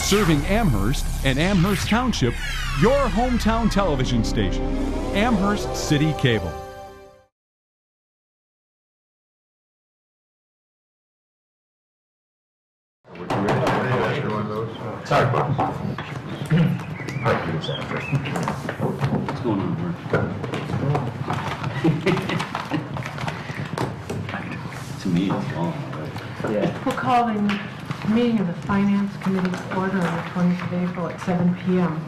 Serving Amherst and Amherst Township, your hometown television station, Amherst City Cable. Sorry, Bob. What's going on, Mark? To me, it's all right. Yeah. We're calling the meeting of the Finance Committee to order on the 20th of April at 7 p.m.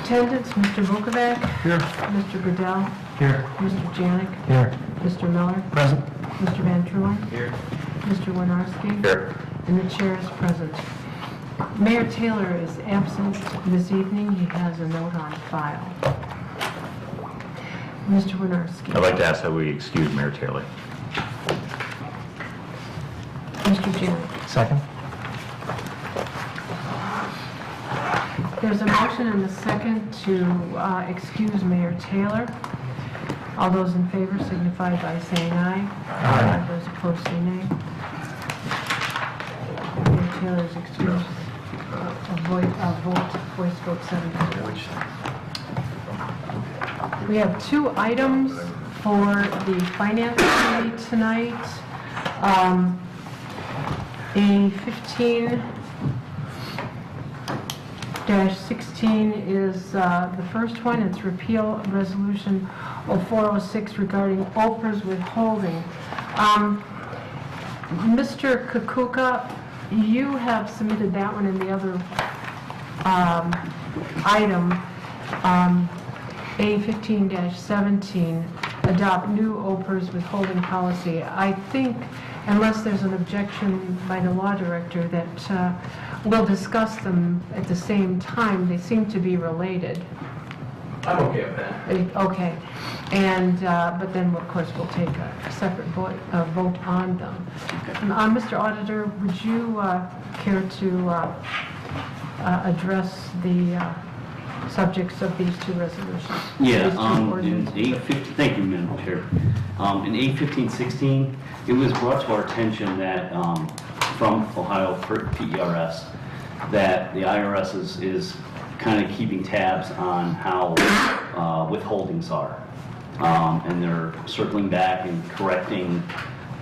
Attendance, Mr. Vukovac. Here. Mr. Goodell. Here. Mr. Janik. Here. Mr. Miller. Present. Mr. Van Trulen. Here. Mr. Winarski. Here. And the chair is present. Mayor Taylor is absent this evening. He has a note on file. Mr. Winarski. I'd like to ask that we excuse Mayor Taylor. Mr. Janik. Second. There's a motion and a second to excuse Mayor Taylor. All those in favor signify by saying aye. Aye. Those opposed say nay. Mayor Taylor is excused. Voice vote 7-0. We have two items for the Finance Committee tonight. A 15-16 is the first one. It's repeal resolution 0406 regarding Oprah's withholding. Mr. Kukuka, you have submitted that one in the other item, A15-17, adopt new Oprah's withholding policy. I think, unless there's an objection by the law director, that we'll discuss them at the same time. They seem to be related. I'm okay with that. Okay. And, but then, of course, we'll take a separate vote on them. Mr. Auditor, would you care to address the subjects of these two resolutions? Yeah, These two in ordinances? A15, thank you, Madam Chair. In A15-16, it was brought to our attention that from Ohio PERS that the IRS is kind of keeping tabs on how withholdings are. And they're circling back and correcting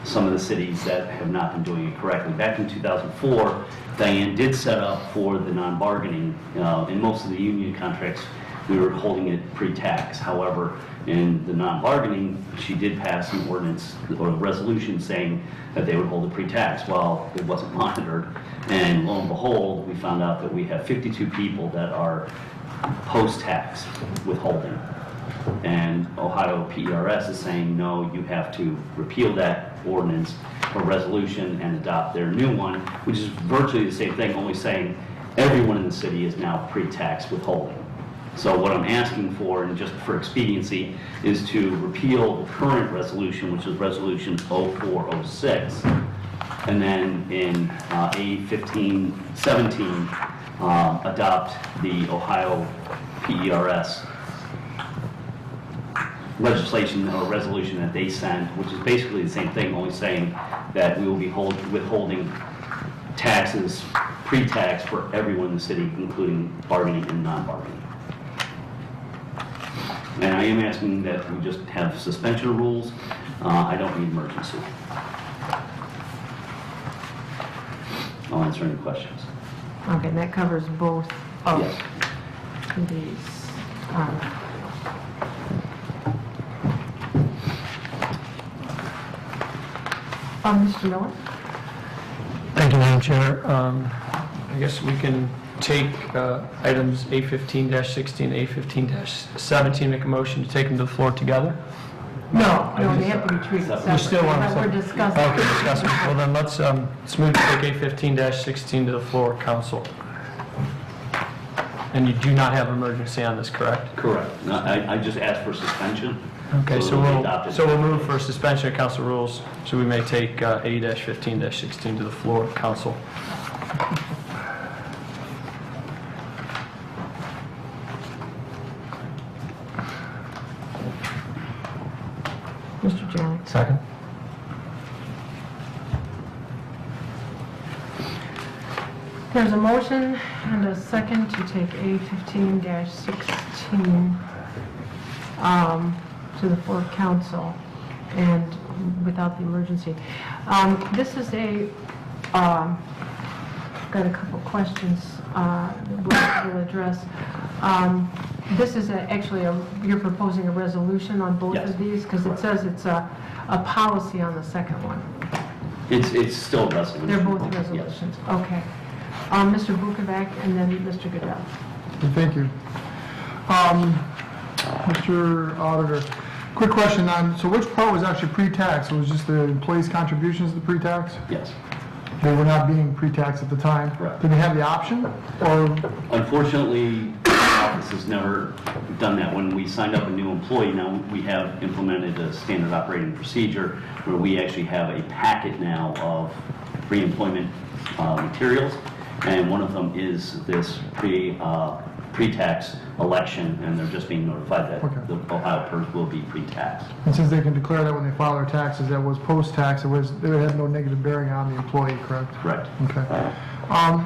some of the cities that have not been doing it correctly. Back in 2004, Diane did set up for the non-bargaining. In most of the union contracts, we were holding it pre-tax. However, in the non-bargaining, she did pass an ordinance or a resolution saying that they would hold it pre-tax. Well, it wasn't monitored, and lo and behold, we found out that we have 52 people that are post-tax withholding. And Ohio PERS is saying, no, you have to repeal that ordinance or resolution and adopt their new one, which is virtually the same thing, only saying everyone in the city is now pre-tax withholding. So what I'm asking for, and just for expediency, is to repeal the current resolution, which is resolution 0406, and then in A15-17, adopt the Ohio PERS legislation or resolution that they sent, which is basically the same thing, only saying that we will be withholding taxes pre-tax for everyone in the city, including bargaining and non-bargaining. And I am asking that we just have suspension of rules. I don't need emergency. I'll answer any questions. Okay, and that covers both of Yes. these. Mr. Miller? Thank you, Madam Chair. I guess we can take items A15-16, A15-17, make a motion to take them to the floor together. No, they have to be treated You separately. still want to- But we're discussing. Okay, discussing. Well, then let's move to take A15-16 to the floor, Council. And you do not have emergency on this, correct? Correct. No, I just asked for suspension. Okay, so it'll be adopted. we'll move for suspension of council rules, so we may take A-15-16 to the floor, Council. Mr. Janik? Second. There's a motion and a second to take A15-16 to the floor of council and without the emergency. This is got a couple questions we'll address. This is you're proposing a resolution on both Yes. of these? Because it says it's a policy on the second one. It's still a resolution. They're both Yes. resolutions, okay. Mr. Bukovac and then Mr. Goodell. Thank you. Mr. Auditor, quick question on, so which part was actually pre-tax? It was just the employees' contributions to the pre-tax? Yes. They were not being pre-tax at the time? Correct. Did they have the option, or? Unfortunately, the office has never done that. When we signed up a new employee, now we have implemented a standard operating procedure where we actually have a packet now of pre-employment materials, and one of them is this pre-tax election, and they're just being notified that Okay. the Ohio PERS will be pre-tax. And since they can declare that when they file their taxes, that was post-tax, they would have no negative bearing on the employee, correct? Correct. Okay. I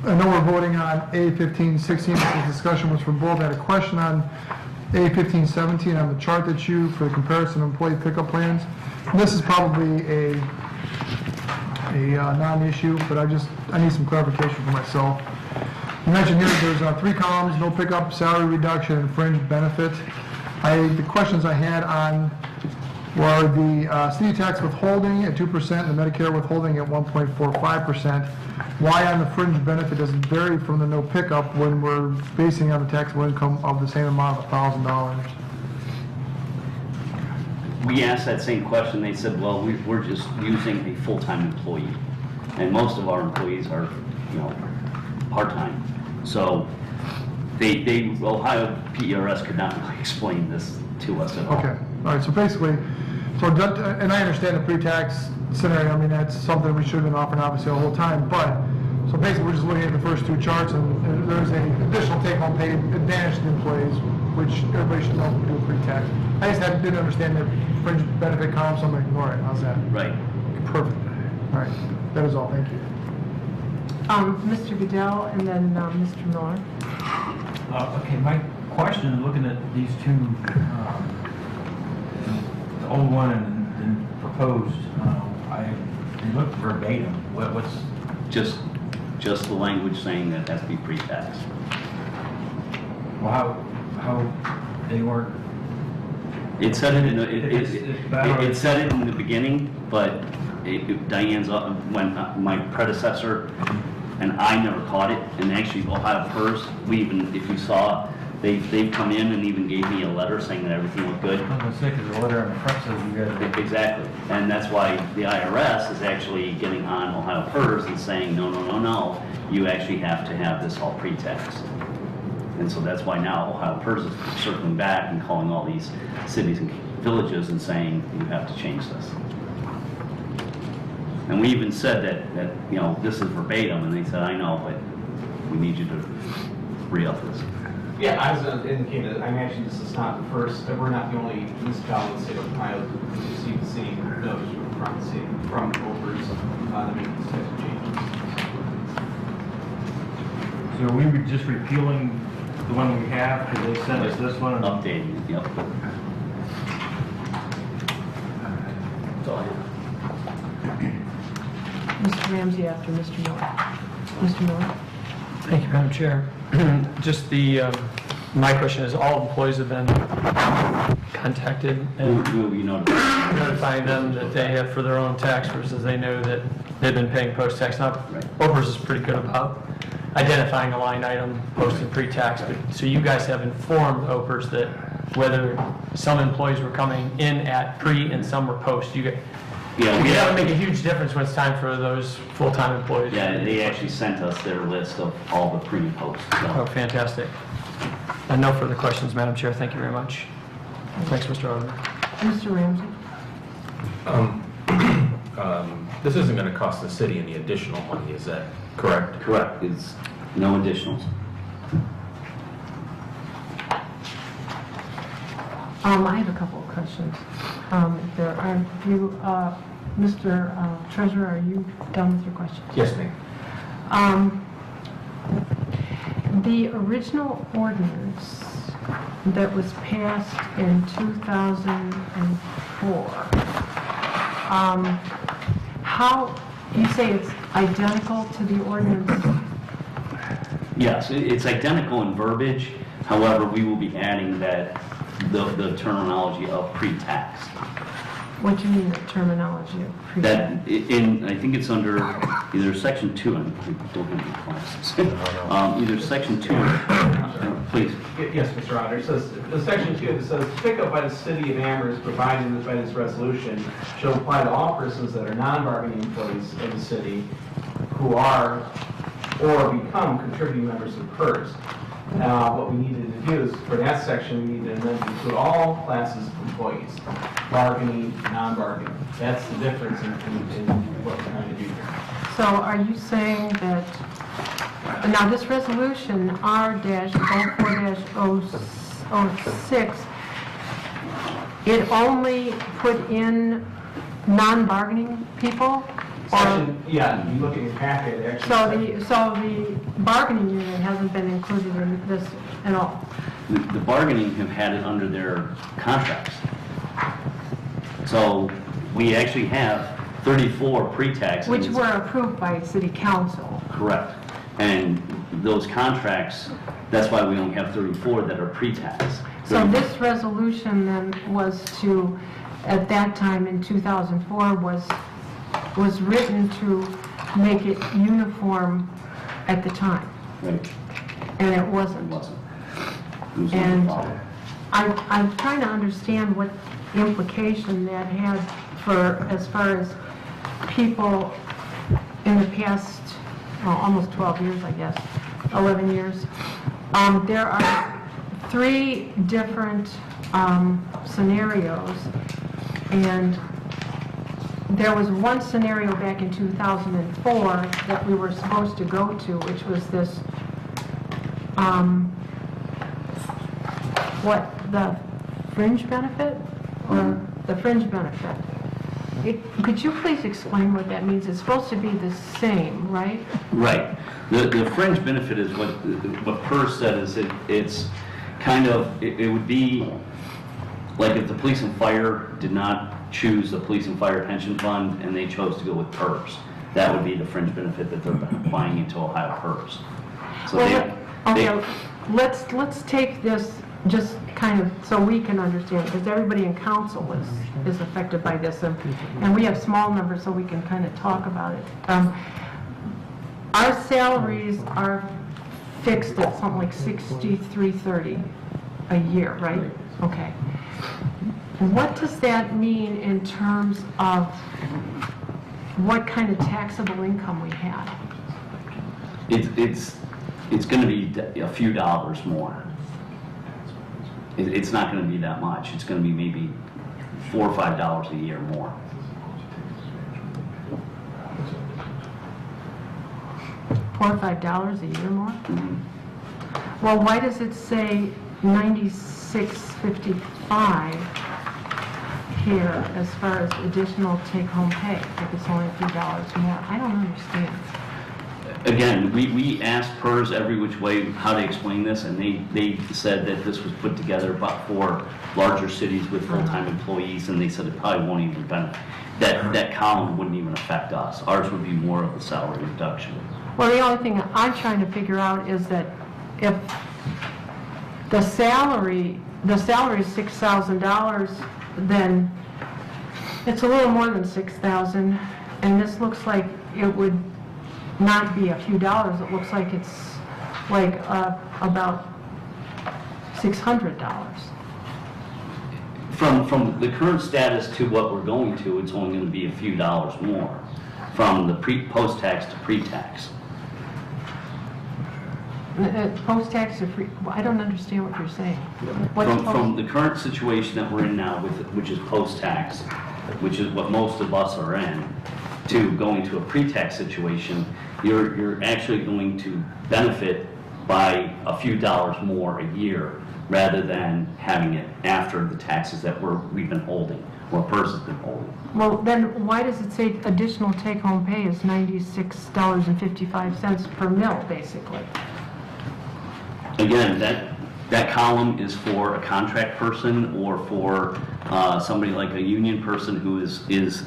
know we're voting on A15-16, this discussion was for both. I had a question on A15-17 on the chart that you, for the comparison of employee pickup plans. And this is probably a non-issue, but I need some clarification for myself. You mentioned here that there's 3 columns, no pickup, salary reduction, and fringe benefit. The questions I had on were the city tax withholding at 2% and the Medicare withholding at 1.45%. Why on the fringe benefit does it vary from the no pickup when we're basing on the taxable income of the same amount of $1,000? We asked that same question. They said, well, we're just using a full-time employee. And most of our employees are, part-time. So Ohio PERS could not really explain this to us at all. Okay, all right, so basically, and I understand the pre-tax scenario, I mean, that's something we should have been offering obviously the whole time, but, so basically, we're just looking at the first 2 charts, and there's an additional take-home pay advantage to the employees, which everybody should know we do pre-tax. I just didn't understand the fringe benefit column, so I'm going to ignore it, how's that? Right. Perfect, all right, that is all, thank you. Mr. Goodell and then Mr. Miller. Okay, my question, looking at these 2, the old one and proposed, they look verbatim. What's Just the language saying that it has to be pre-tax. how they weren't? It said it in the, It's it said it in the beginning, but Diane's, when my predecessor and I never caught it, and actually Ohio PERS, if you saw, they've come in and even gave me a letter saying that everything looked good. I was gonna say, 'cause the letter on the front says you guys. Exactly, and that's why the IRS is actually getting on Ohio PERS and saying, no, you actually have to have this all pre-tax. And so that's why now Ohio PERS is circling back and calling all these cities and villages and saying, you have to change this. And we even said that this is verbatim, and they said, I know, but we need you to re-up this. Yeah, as indicated, I imagine this is not the first, that we're not the only municipality in the state of Ohio to receive the city notice from OPERS that make these types of changes. So we were just repealing the one we have, because they sent us this one. Updating it, yep. That's all I have. Mr. Ramsey after Mr. Miller. Mr. Miller? Thank you, Madam Chair. Just my question is, all employees have been contacted and Who you notified? notifying them that they have for their own tax versus they know that they've been paying post-tax. Now, Right. OPERS is pretty good about identifying a line item, post and pre-tax, but so you guys have informed OPERS that whether some employees were coming in at pre and some were post, Yeah, that would make a huge difference when it's time for those full-time employees. Yeah, they actually sent us their list of all the pre and post. Oh, So. fantastic. And no further questions, Madam Chair. Thank you very much. Thanks, Mr. Auditor. Mr. Ramsey? This isn't going to cost the city any additional money, is that correct? Correct, it's no additionals. I have a couple of questions. There are you, Mr. Treasurer, are you done with your questions? Yes, ma'am. The original ordinance that was passed in 2004, how, you say it's identical to the ordinance? Yes, it's identical in verbiage. However, we will be adding that, the terminology of pre-tax. What do you mean, the terminology of That, pre-tax? I think it's under either section 2, and I don't have any classes. Either section 2, please. Yes, Mr. Auditor, it says, the section 2, it says, pickup by the city of Amherst provided by this resolution shall apply to all persons that are non-bargaining employees of the city who are or become contributing members of PERS. What we needed to do is, for that section, we needed to amend to include all classes of employees, bargaining, non-bargaining. That's the difference in what we're trying to do here. So are you saying that, now this resolution, R-04-06, it only put in non-bargaining people? Section, yeah, you look at your packet, it actually. So the bargaining unit hasn't been included in this at all? The bargaining have had it under their contracts. So we actually have 34 pre-tax. Which were approved by city council. Correct. And those contracts, that's why we only have 34 that are pre-tax. So this resolution then was to, at that time in 2004, was written to make it uniform at the time, Right. and it It wasn't. wasn't. It was And not followed. I'm trying to understand what implication that had for, as far as people in the past, well, almost 12 years, I guess, 11 years. There are 3 different scenarios, and there was one scenario back in 2004 that we were supposed to go to, which was this, the fringe benefit? Or the fringe benefit? Could you please explain what that means? It's supposed to be the same, right? Right. The fringe benefit is what PERS said is it's kind of, it would be like if the police and fire did not choose the police and fire pension fund and they chose to go with PERS. That would be the fringe benefit that they're applying into Ohio PERS. So Okay, let's take this just kind of so we can understand, because everybody in council is affected by this, and we have small numbers so we can kind of talk about it. Our salaries are fixed at something like $63.30 a year, right? Okay. What does that mean in terms of what kind of taxable income we have? It's going to be a few dollars more. It's not going to be that much. It's going to be maybe $4 or $5 a year more. $4 or $5 a year more? Mhm. Well, why does it say 96.55 here as far as additional take-home pay, if it's only a few dollars more? I don't understand. Again, we asked PERS every which way how to explain this, and they said that this was put together but for larger cities with full-time employees, and they said it probably won't even benefit. That column wouldn't even affect us. Ours would be more of a salary reduction. Well, the only thing I'm trying to figure out is that if the salary is $6,000, then it's a little more than $6,000, and this looks like it would not be a few dollars. It looks like it's like about $600. From the current status to what we're going to, it's only going to be a few dollars more from the post-tax to pre-tax. Post-tax or free, I don't understand what you're saying. What's From the current situation that we're in now, which is post-tax, which is what most of us are in, to going to a pre-tax situation, you're actually going to benefit by a few dollars more a year rather than having it after the taxes that we've been holding. or PERS has been holding. Well, then why does it say additional take-home pay is $96.55 per mil, basically? Again, that column is for a contract person or for somebody like a union person who is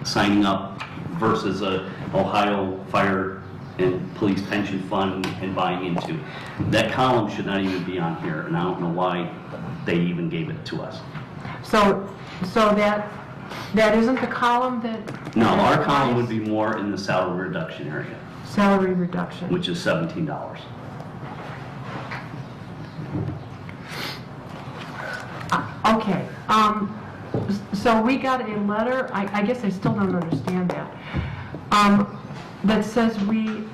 signing up versus a Ohio Fire and Police Pension Fund and buying into. That column should not even be on here, and I don't know why they even gave it to us. So that isn't the column that... No, that our column applies? would be more in the salary reduction area, Salary reduction. which is $17. Okay, so we got a letter, I guess I still don't understand that, that says we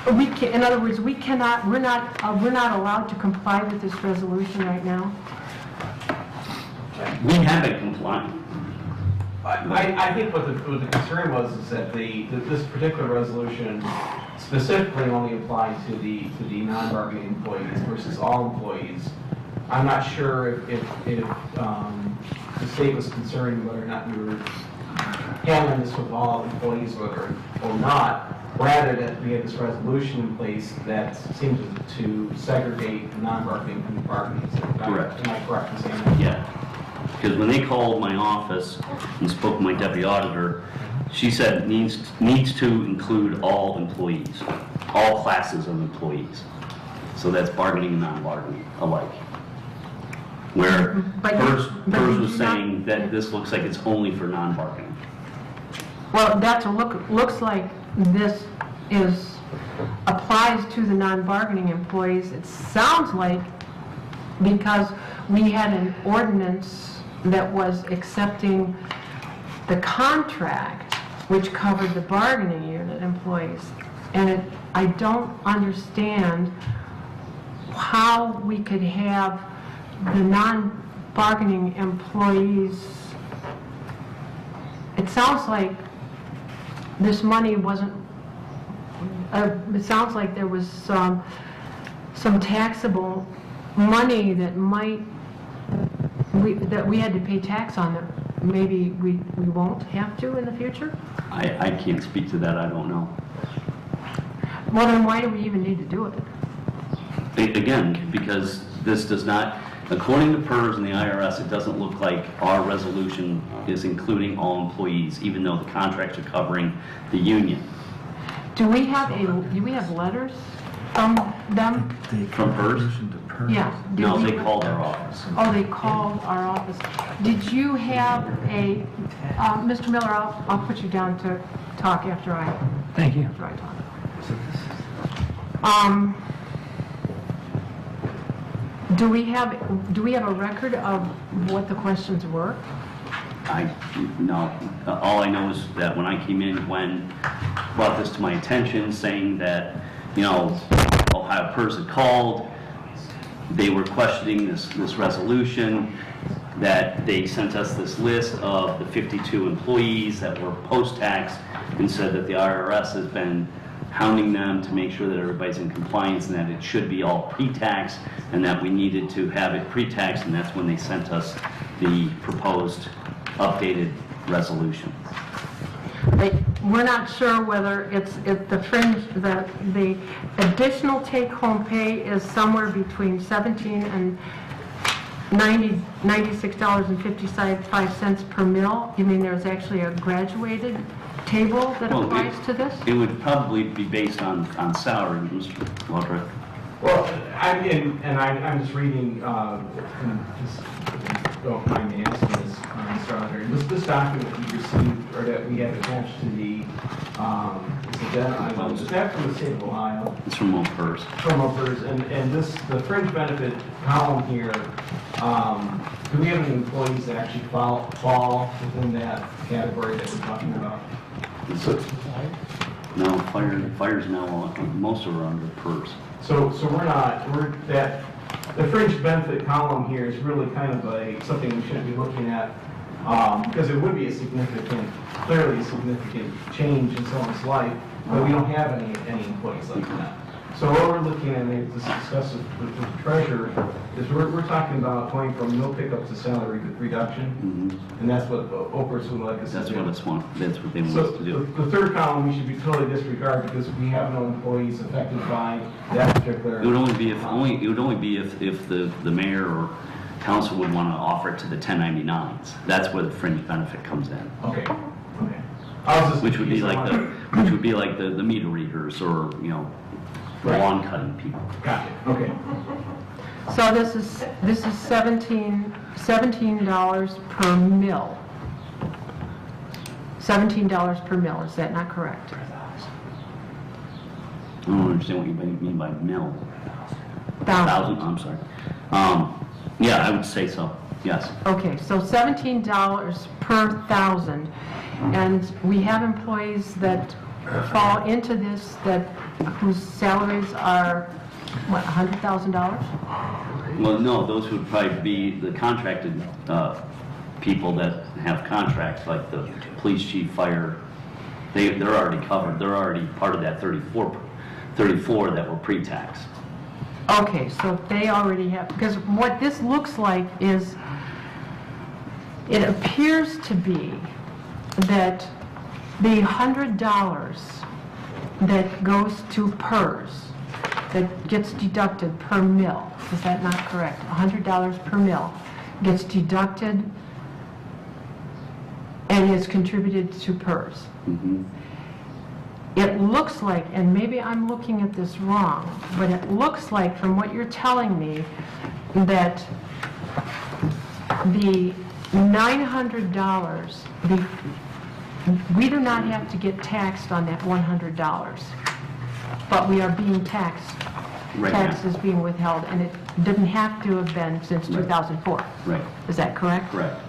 can, in other words, we're not allowed to comply with this resolution right now? We have been complying. I think what the concern was is that this particular resolution specifically only applied to the non-bargaining employees versus all employees. I'm not sure if the state was concerned whether or not we were handling this with all employees or not, rather that we had this resolution in place that seemed to segregate non-bargaining from bargaining. Correct. Am I correct in saying that? Yeah. Because when they called my office and spoke to my deputy auditor, she said needs to include all employees, all classes of employees. So that's bargaining and non-bargaining alike. Where PERS was saying that this looks like it's only for non-bargaining. Well, looks like this applies to the non-bargaining employees. It sounds like because we had an ordinance that was accepting the contract, which covered the bargaining unit employees. And I don't understand how we could have the non-bargaining employees. It sounds like this money wasn't, it sounds like there was some taxable money that that we had to pay tax on that maybe we won't have to in the future? I can't speak to that, I don't know. Well, then why do we even need to do it? Again, because this does not, according to PERS and the IRS, it doesn't look like our resolution is including all employees, even though the contracts are covering the union. Do we have letters from them? From PERS? Yeah. No, they called our office. Oh, they called our office. Did you have a, Mr. Miller, I'll put you down to talk after I talk. Do we have a record of what the questions were? No. All I know is that when I came in, Gwen brought this to my attention, saying that, Ohio PERS had called, they were questioning this resolution, that they sent us this list of the 52 employees that were post-tax and said that the IRS has been hounding them to make sure that everybody's in compliance and that it should be all pre-tax and that we needed to have it pre-tax, and that's when they sent us the proposed updated resolution. We're not sure whether it's the fringe, the additional take-home pay is somewhere between $17 and $96.55 per mil. You mean there's actually a graduated table that applies to this? It would probably be based on salary, Mr. Waldrop. Well, I'm just reading, don't mind me asking this, Mr. Auditor. This document that we received, or that we have attached to the, is that from the state of Ohio? It's from PERS. From PERS, and the fringe benefit column here, do we have any employees that actually fall within that category that we're talking about? No, fire's now on, most of them are under PERS. So the fringe benefit column here is really kind of something we should be looking at, because it would be clearly a significant change in someone's life, but we don't have any employees like that. So what we're looking at, and to discuss it with the treasurer, is we're talking about going from no pickup to salary reduction, and that's what OPERS would like us to do. That's what they want So us to do. the third column, we should be totally disregard because we have no employees affected by that particular. It would only be if the mayor or council would want to offer it to the 1099s. That's where the fringe benefit comes in. Okay, okay. I was just Which would be confused like on- the meter readers or, Right. lawn cutting people. Got it, okay. So this is $17 per mill. $17 per mill, is that not correct? I don't understand what you mean by mill. Thousand. I'm sorry. Yeah, I would say so, yes. Okay, so $17 per thousand, and we have employees that fall into this whose salaries are, what, $100,000? Well, no, those would probably be the contracted people that have contracts, like the police chief, fire. They're already covered. They're already part of that 34 that were pre-tax. Okay, so they already have, because what this looks like is, it appears to be that the $100 that goes to PERS, that gets deducted per mill, is that not correct? $100 per mill gets deducted and is contributed to PERS. It looks like, and maybe I'm looking at this wrong, but it looks like from what you're telling me that the $900, we do not have to get taxed on that $100, but we are being taxed. Right now. Taxes being withheld, and it didn't have to have been since 2004. Right. Is that correct? Correct.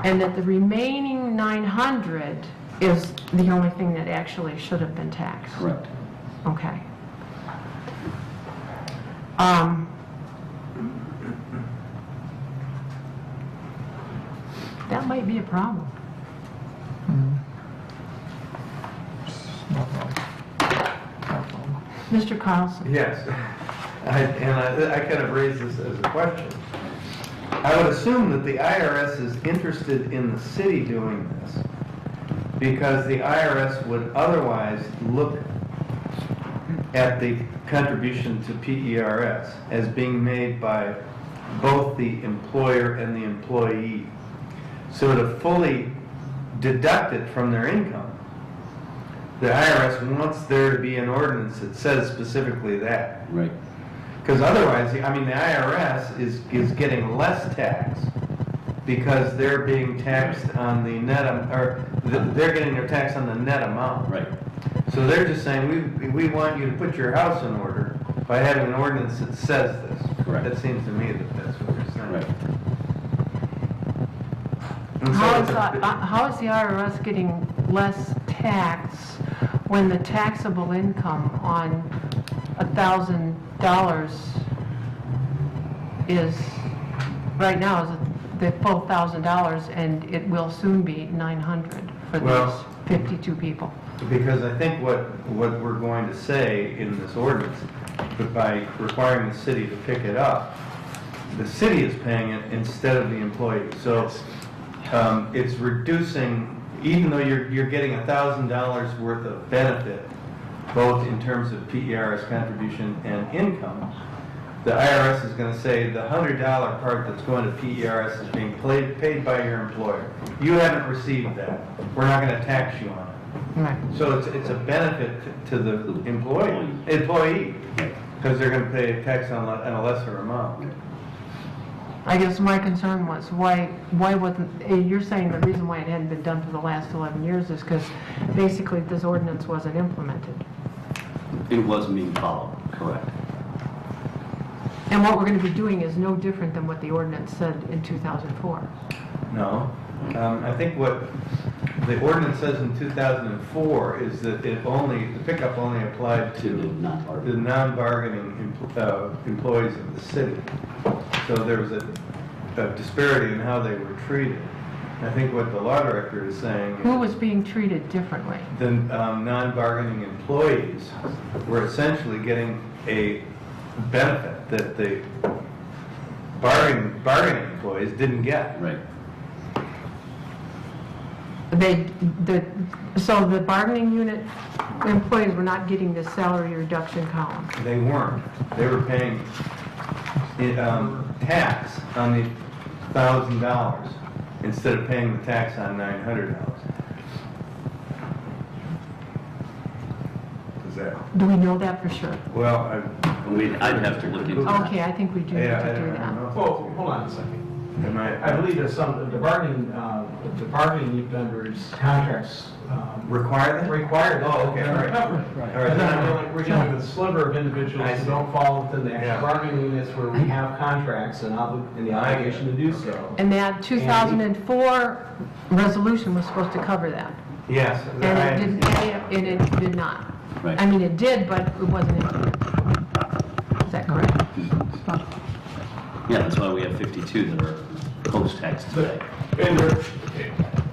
And that the remaining 900 is the only thing that actually should have been taxed? Correct. Okay. That might be a problem. Mr. Carlson? Yes, I kind of raised this as a question. I would assume that the IRS is interested in the city doing this because the IRS would otherwise look at the contribution to PERS as being made by both the employer and the employee. So to fully deduct it from their income, the IRS wants there to be an ordinance that says specifically that. Right. Because otherwise, I mean, the IRS is getting less tax because they're being taxed on the net, they're getting their tax on the net amount. Right. So they're just saying, we want you to put your house in order by having an ordinance that says this. Correct. That seems to me that that's what they're saying. Right. And so How is the IRS getting less tax when the taxable income on $1,000 is, right now, is the full $1,000, and it will soon be $900 for Well- these 52 people? Because I think what we're going to say in this ordinance, but by requiring the city to pick it up, the city is paying it instead of the employee. So it's reducing, even though you're getting $1,000 worth of benefit, both in terms of PERS contribution and income, the IRS is going to say the $100 part that's going to PERS is being paid by your employer. You haven't received that. We're not going to tax you on it. Right. So it's a benefit to the employee, because they're going to pay tax on a lesser amount. I guess my concern was, why wasn't, you're saying the reason why it hadn't been done for the last 11 years is because basically this ordinance wasn't implemented. It wasn't being followed, correct. And what we're going to be doing is no different than what the ordinance said in 2004. No. I think what the ordinance says in 2004 is that the pickup only applied to the non-bargaining employees of the city. So there was a disparity in how they were treated. I think what the law director is saying Who is was being treated differently? the non-bargaining employees were essentially getting a benefit that the bargaining employees didn't get. Right. So the bargaining unit employees were not getting the salary reduction column? They weren't. They were paying tax on the $1,000 instead of paying the tax on $900. Is that, Do we know that for sure? well, I'd have to look into that. Okay, I think we do need yeah, I to do don't that. know. Well, hold on a second. Am I believe that the bargaining members' contracts require that? require that. Oh, okay, all right. Covered. All right. And then we're dealing with a sliver of individuals I who see. don't fall within the Yeah. actual bargaining units where we have contracts and the obligation to do so. And that 2004 resolution was supposed to cover that? Yes. And it did not? Right. I mean, it did, but it wasn't implemented. Is that correct? Yeah, that's why we have 52 that are post-tax today.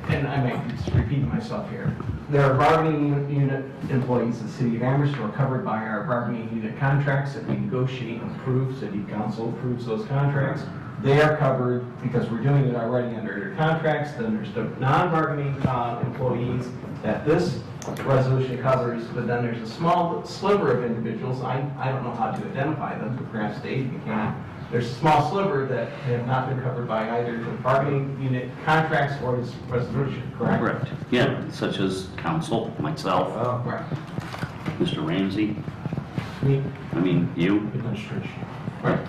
And I may be just repeating myself here. There are bargaining unit employees in the city of Amherst who are covered by our bargaining unit contracts that we negotiate and approve. City council approves those contracts. They are covered because we're doing it already under their contracts. Then there's the non-bargaining employees that this resolution covers, but then there's a small sliver of individuals. I don't know how to identify them, but perhaps Dave, you can. There's a small sliver that have not been covered by either the bargaining unit contracts or this resolution, correct? Correct. Yeah, such as council, myself, Oh, Right. Mr. Ramsey, Me, I mean, you, administration. Right.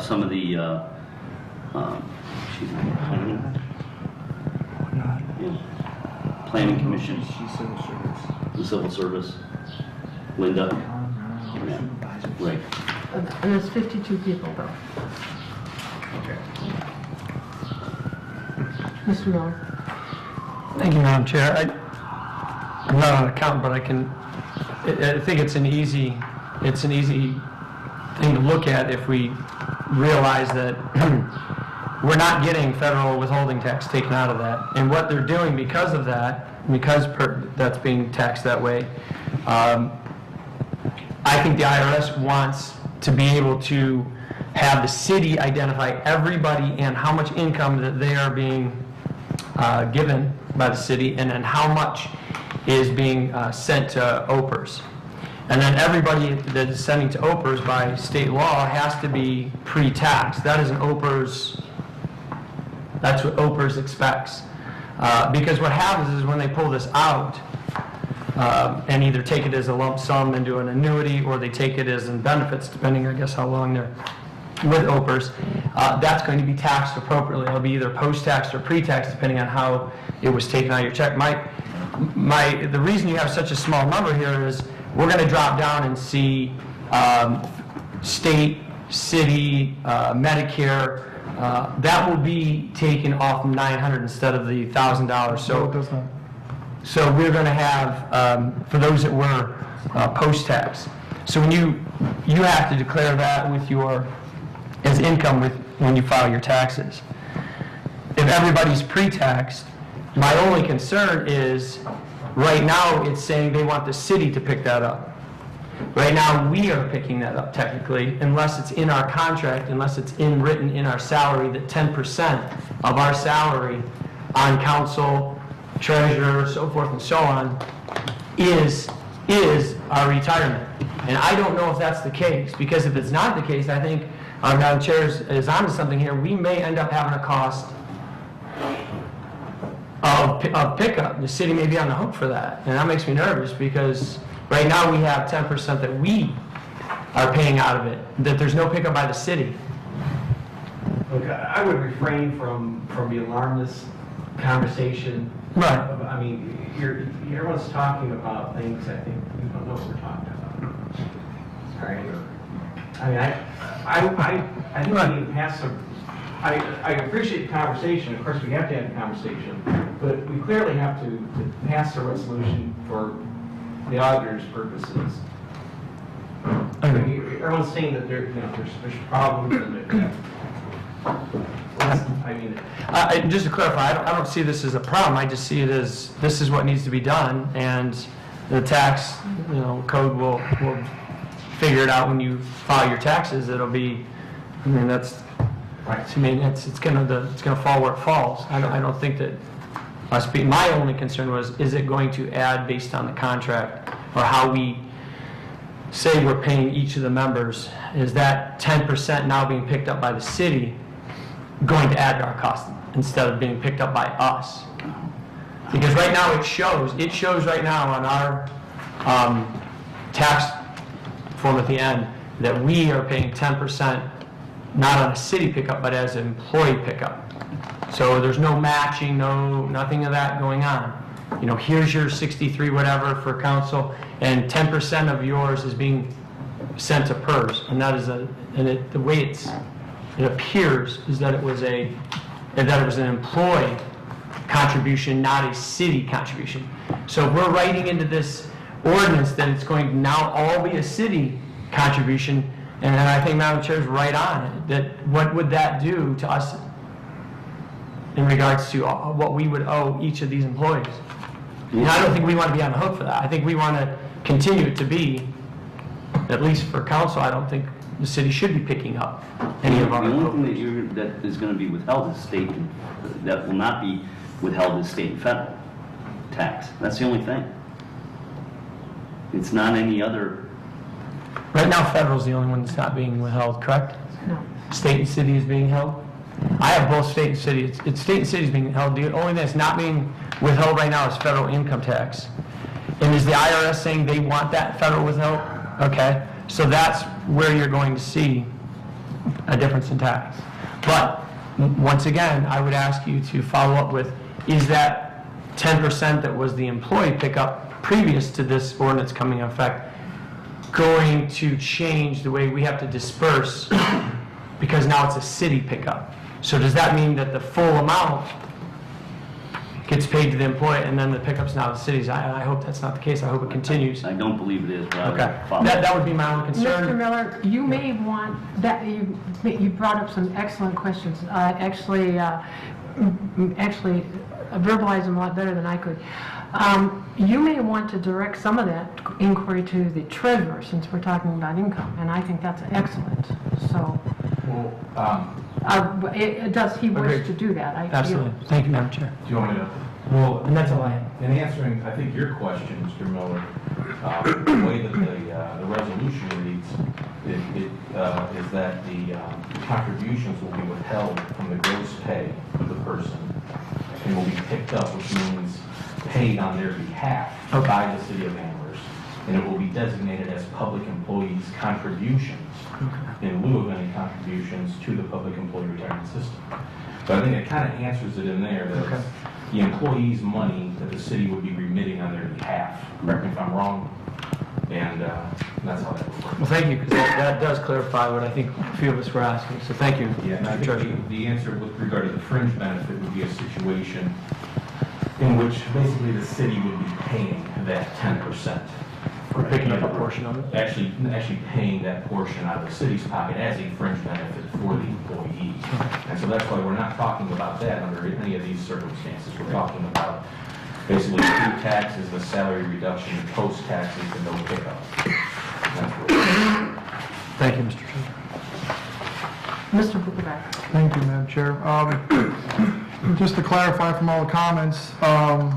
some of the, planning commission, the civil service, Linda. Yeah. Right. And there's 52 people, though. okay. Mr. Miller? Thank you, Madam Chair. I'm not an accountant, but I think it's an easy thing to look at if we realize that we're not getting federal withholding tax taken out of that. And what they're doing because of that, that's being taxed that way, I think the IRS wants to be able to have the city identify everybody and how much income that they are being given by the city, and then how much is being sent to OPERS. And then everybody that is sending to OPERS by state law has to be pre-tax. That is an OPERS, that's what OPERS expects. Because what happens is when they pull this out, and either take it as a lump sum into an annuity, or they take it as in benefits, depending, I guess, how long they're with OPERS, that's going to be taxed appropriately. It'll be either post-tax or pre-tax, depending on how it was taken out of your check. The reason you have such a small number here is we're going to drop down and see state, city, Medicare. That will be taken off $900 instead of the $1,000. No, it does not. So we're going to have, for those that were post-tax. So when you have to declare that with as income when you file your taxes. If everybody's pre-taxed, my only concern is, right now it's saying they want the city to pick that up. Right now, we are picking that up technically, unless it's in our contract, unless it's written in our salary that 10% of our salary on council, treasurer, so forth and so on, is our retirement. And I don't know if that's the case, because if it's not the case, I think Madam Chair is onto something here. We may end up having a cost of pickup. The city may be on the hook for that, and that makes me nervous, because right now we have 10% that we are paying out of it, that there's no pickup by the city. Look, I would refrain from the alarmist conversation. Right. I mean, everyone's talking about things, I think we don't know what we're talking about. All right. I mean, I think we need to pass some, I appreciate the conversation. Of course, we have to have a conversation, but we clearly have to pass a resolution for the auditor's purposes. I mean, everyone's saying that there's problems and I mean, Just to clarify, I don't see this as a problem, I just see it as, this is what needs to be done, and the tax, code will figure it out when you file your taxes. It'll be, I mean, that's, I mean, it's gonna fall where it falls. I don't think that, my only concern was, is it going to add based on the contract, or how we say we're paying each of the members, is that 10% now being picked up by the city going to add to our cost instead of being picked up by us? Because right now it shows right now on our tax form at the end that we are paying 10%, not on a city pickup, but as an employee pickup. So there's no matching, nothing of that going on. Here's your 63 whatever for council, and 10% of yours is being sent to PERS, and that is the way it appears is that it was an employee contribution, not a city contribution. So we're writing into this ordinance that it's going to now all be a city contribution, and I think Madam Chair is right on it, that what would that do to us in regards to what we would owe each of these employees? And I don't think we want to be on the hook for that. I think we want to continue it to be, at least for council, I don't think the city should be picking up any of our. The only thing that is going to be withheld is state, that will not be withheld is state and federal tax. That's the only thing. It's not any other. Right now, federal's the only one that's not being withheld, correct? No. State and city is being held? I have both state and city. It's state and city is being held. The only thing that's not being withheld right now is federal income tax. And is the IRS saying they want that federal withheld? Okay, so that's where you're going to see a difference in tax. But once again, I would ask you to follow up with, is that 10% that was the employee pickup previous to this ordinance coming into effect going to change the way we have to disperse because now it's a city pickup? So does that mean that the full amount gets paid to the employee and then the pickup's now the city's? I hope that's not the case. I hope it continues. I don't believe it is, but I Okay. would follow. That would be my only concern. Mr. Miller, you may want, that you brought up some excellent questions. Actually verbalize them a lot better than I could. You may want to direct some of that inquiry to the treasurer, since we're talking about income, and I think that's excellent. So, does he wish Okay. to do that? Absolutely. Thank you, Madam Chair. Do you want me to? Well, and that's all I have. In answering, I think, your question, Mr. Miller, the way that the resolution reads, is that the contributions will be withheld from the gross pay of the person and will be picked up, which means paid on their behalf by the city of Amherst. And it will be designated as public employees' contributions in lieu of any contributions to the public employee retirement system. So I think it kind of answers it in there that it's the employees' money that the city would be remitting on their behalf. Correct me if I'm wrong. And that's how that would work. Well, thank you, because that does clarify what I think a few of us were asking. So thank you, Yeah, and I Madam Treasurer. think the answer with regard to the fringe benefit would be a situation in which basically the city would be paying that 10%. We're picking up a portion of it. Actually paying that portion out of the city's pocket as a fringe benefit for the employee. And so that's why we're not talking about that under any of these circumstances. We're talking about basically pre-tax is the salary reduction, post-tax is the no pickup. That's what Thank you, Mr. Treasurer. Mr. Bukovac. Thank you, Madam Chair. Just to clarify from all the comments, all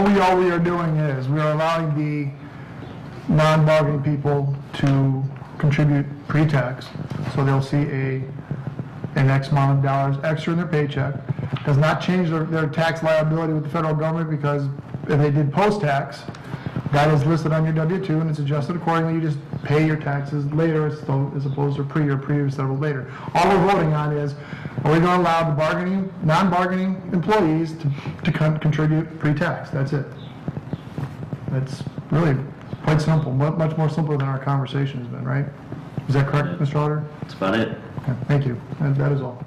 we are doing is we are allowing the non-bargaining people to contribute pre-tax, so they'll see an X amount of dollars extra in their paycheck. Does not change their tax liability with the federal government, because if they did post-tax, that is listed on your W-2 and it's adjusted accordingly. You just pay your taxes later as opposed to pre settled later. All we're voting on is, are we going to allow the non-bargaining employees to contribute pre-tax? That's it. That's really quite simple, much more simple than our conversation has been, right? Is that correct, Mr. Auditor? That's about it. Okay, thank you. That is all.